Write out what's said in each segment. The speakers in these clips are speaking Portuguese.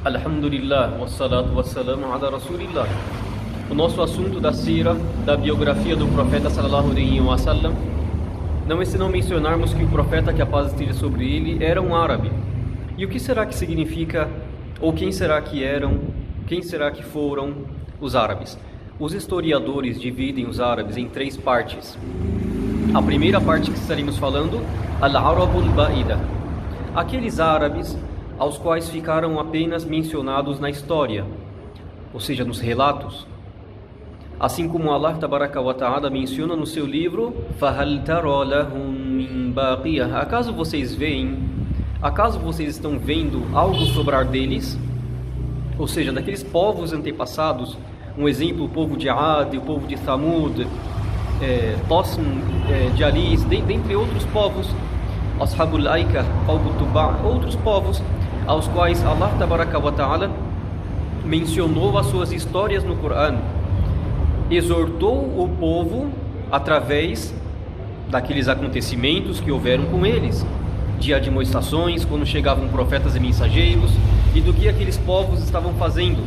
Alhamdulillah, wassalatu wassalamu ala rasulillah. O nosso assunto da sira, da biografia do profeta sallallahu alaihi wasallam, não é senão mencionarmos que o profeta, que a paz esteja sobre ele, era um árabe. E o que será que significa, ou quem será que eram, quem será que foram os árabes? Os historiadores dividem os árabes em três partes. A primeira parte que estaremos falando, Al-Arabul Ba'ida, aqueles árabes aos quais ficaram apenas mencionados na história, ou seja, nos relatos. Assim como Allah Tabaraka wa Ta'ala menciona no seu livro, فَهَلْ تَرَى لَهُمْ مِنْ بَاقِيَةٍ, acaso vocês estão vendo algo sobrar deles? Ou seja, daqueles povos antepassados, um exemplo, o povo de Ad, o povo de Thamud, Tosm, de Alis, dentre outros povos, Ashabul Aika, Qawm Tuba, outros povos aos quais Allah Tabaraka wa Ta'ala mencionou as suas histórias no Corão, exortou o povo através daqueles acontecimentos que houveram com eles, de admoestações, quando chegavam profetas e mensageiros, e do que aqueles povos estavam fazendo.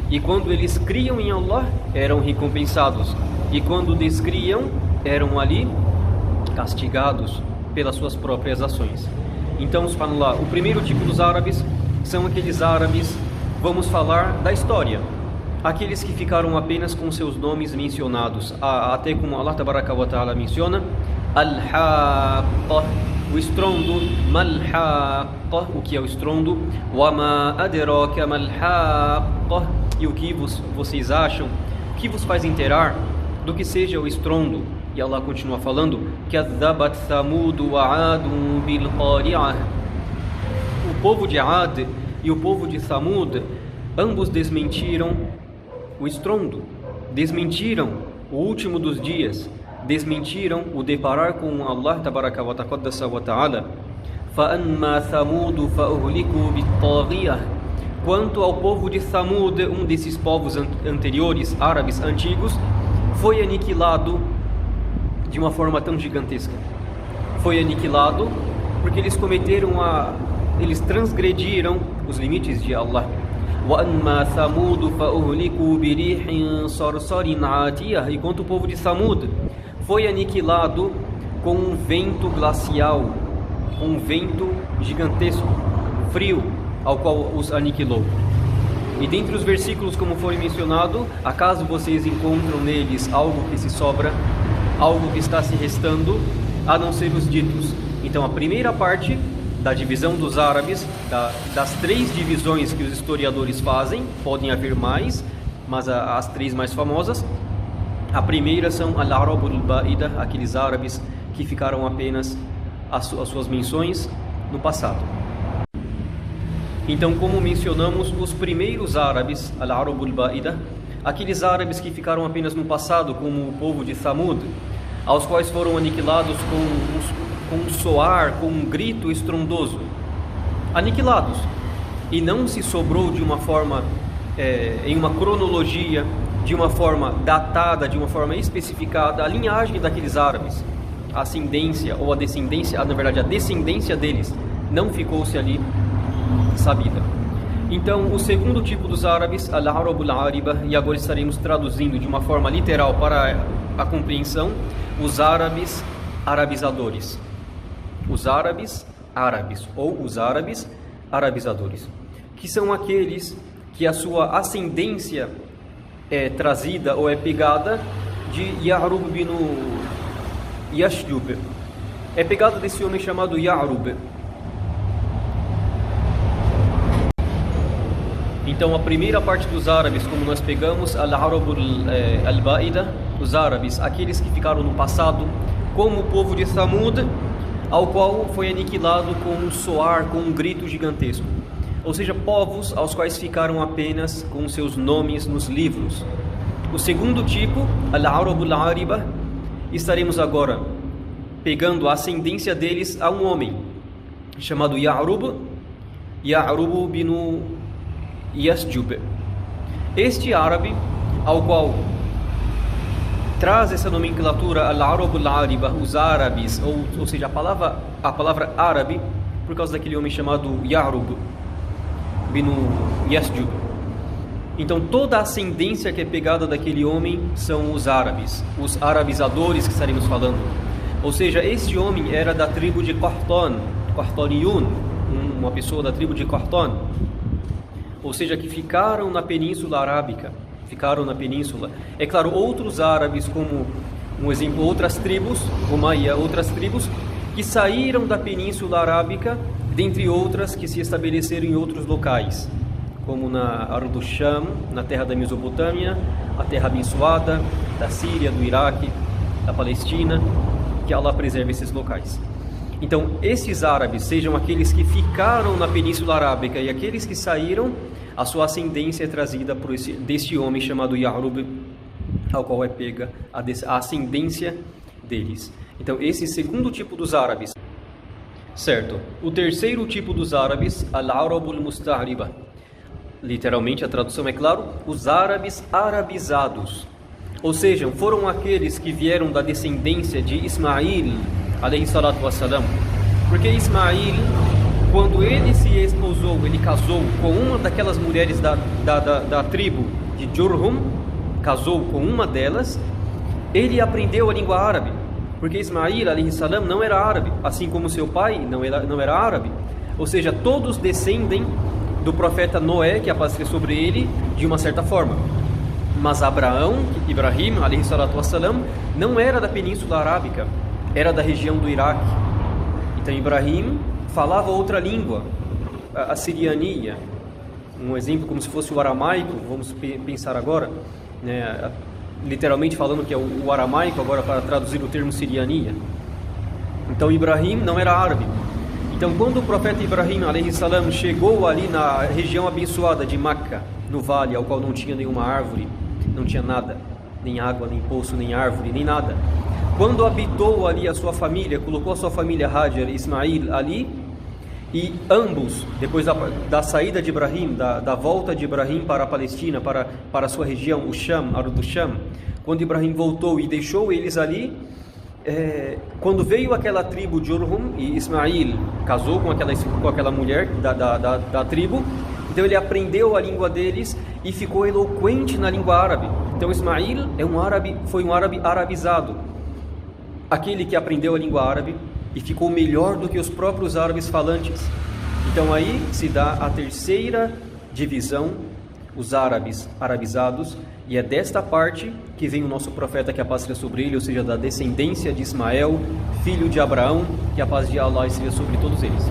E quando eles criam em Allah, eram recompensados, e quando descriam, eram ali castigados pelas suas próprias ações. Então, subhanallah, o primeiro tipo dos árabes são aqueles árabes, vamos falar da história, aqueles que ficaram apenas com seus nomes mencionados, até como Allah Tabaraka wa Ta'ala menciona, Al-Haqqa, o estrondo, Mal-Haqqa, o que é o estrondo, Wa-ma adraka Mal-Haqqa, e o que vocês acham, o que vos faz inteirar do que seja o estrondo. E Allah continua falando, Kadzabat Thamud wa Adun bil Qari'ah. O povo de Ad e o povo de Thamud, ambos desmentiram o estrondo, desmentiram o último dos dias, desmentiram o deparar com Allah Tabaraka wa Ta'ala. Fa'amma Thamud fa'uhliku bit-taghiyah. Quanto ao povo de Thamud, um desses povos anteriores, árabes antigos, foi aniquilado de uma forma tão gigantesca. Foi aniquilado porque eles eles transgrediram os limites de Allah. E quanto o povo de Thamud foi aniquilado com um vento glacial, com um vento gigantesco, frio, ao qual os aniquilou. E dentre os versículos, como foi mencionado, acaso vocês encontram neles algo que se sobra, algo que está se restando, a não ser os ditos. Então, a primeira parte da divisão dos árabes, das três divisões que os historiadores fazem, podem haver mais, mas as três mais famosas, a primeira são Al-Arabul Ba'ida, aqueles árabes que ficaram apenas as suas menções no passado. Então, como mencionamos, os primeiros árabes, Al-Arabul Ba'ida, aqueles árabes que ficaram apenas no passado, como o povo de Thamud, aos quais foram aniquilados com um soar, com um grito estrondoso, aniquilados, e não se sobrou de uma forma, em uma cronologia, de uma forma datada, de uma forma especificada, a linhagem daqueles árabes, a ascendência ou a descendência, na verdade a descendência deles, não ficou-se ali sabida. Então, o segundo tipo dos árabes, Al-Arabul Ariba, e agora estaremos traduzindo de uma forma literal para a compreensão, os árabes arabizadores. Os árabes árabes, ou os árabes arabizadores, que são aqueles que a sua ascendência é trazida ou é pegada de Ya'rub bin Yashjub. É pegada desse homem chamado Ya'rub. Então, a primeira parte dos árabes, como nós pegamos, Al-Arabul Al-Ba'ida, os árabes, aqueles que ficaram no passado, como o povo de Thamud, ao qual foi aniquilado com um soar, com um grito gigantesco. Ou seja, povos aos quais ficaram apenas com seus nomes nos livros. O segundo tipo, Al-Arabul Ariba, estaremos agora pegando a ascendência deles a um homem chamado Ya'rub bin Yasjub. Este árabe, ao qual traz essa nomenclatura Al-Arabul Ariba, os árabes, ou seja, a palavra árabe, por causa daquele homem chamado Ya'rub bin Yasjud. Então toda a ascendência que é pegada daquele homem são os árabes, os arabizadores que estaremos falando. Ou seja, esse homem era da tribo de Qahtaniyun, uma pessoa da tribo de Qahtan. Ou seja, que ficaram na Península Arábica, É claro, outros árabes, como um exemplo, outras tribos, Umayya, outras tribos, que saíram da Península Arábica, dentre outras que se estabeleceram em outros locais, como na Ardu Sham, na terra da Mesopotâmia, a terra abençoada, da Síria, do Iraque, da Palestina, que Allah preserve esses locais. Então, esses árabes, sejam aqueles que ficaram na Península Arábica e aqueles que saíram, a sua ascendência é trazida por deste homem chamado Ya'rub, ao qual é pega a ascendência deles. Então, esse segundo tipo dos árabes. Certo. O terceiro tipo dos árabes, al-Arabul Musta'riba. Literalmente, a tradução é claro, os árabes arabizados. Ou seja, foram aqueles que vieram da descendência de Ismail, alayhi salatu wassalam. Porque Ismail, quando ele se esposou, ele casou com uma daquelas mulheres da tribo de Jurhum, casou com uma delas, ele aprendeu a língua árabe. Porque Ismail, alayhi salam, não era árabe, assim como seu pai não era árabe. Ou seja, todos descendem do profeta Noé, que a paz seja sobre ele, de uma certa forma. Mas Ibrahim, alayhi salatu wassalam, não era da Península Arábica, era da região do Iraque. Então Ibrahim falava outra língua, a siriania, um exemplo como se fosse o aramaico, vamos pensar agora, né? Literalmente falando que é o aramaico, agora para traduzir o termo siriania. Então Ibrahim não era árabe. Então quando o profeta Ibrahim alayhi salam chegou ali na região abençoada de Meca, no vale, ao qual não tinha nenhuma árvore, não tinha nada, nem água, nem poço, nem árvore, nem nada. Quando habitou ali a sua família, colocou a sua família Hajar e Ismail ali, e ambos, depois da saída de Ibrahim, da volta de Ibrahim para a Palestina, para a sua região, o Sham, Ardu Sham, quando Ibrahim voltou e deixou eles ali, quando veio aquela tribo de Jurhum, e Ismail casou com aquela mulher da tribo, então ele aprendeu a língua deles e ficou eloquente na língua árabe. Então Ismail foi um árabe arabizado, aquele que aprendeu a língua árabe e ficou melhor do que os próprios árabes falantes. Então aí se dá a terceira divisão, os árabes arabizados, e é desta parte que vem o nosso profeta, que a paz seja sobre ele, ou seja, da descendência de Ismael, filho de Abraão, que a paz de Allah seja sobre todos eles.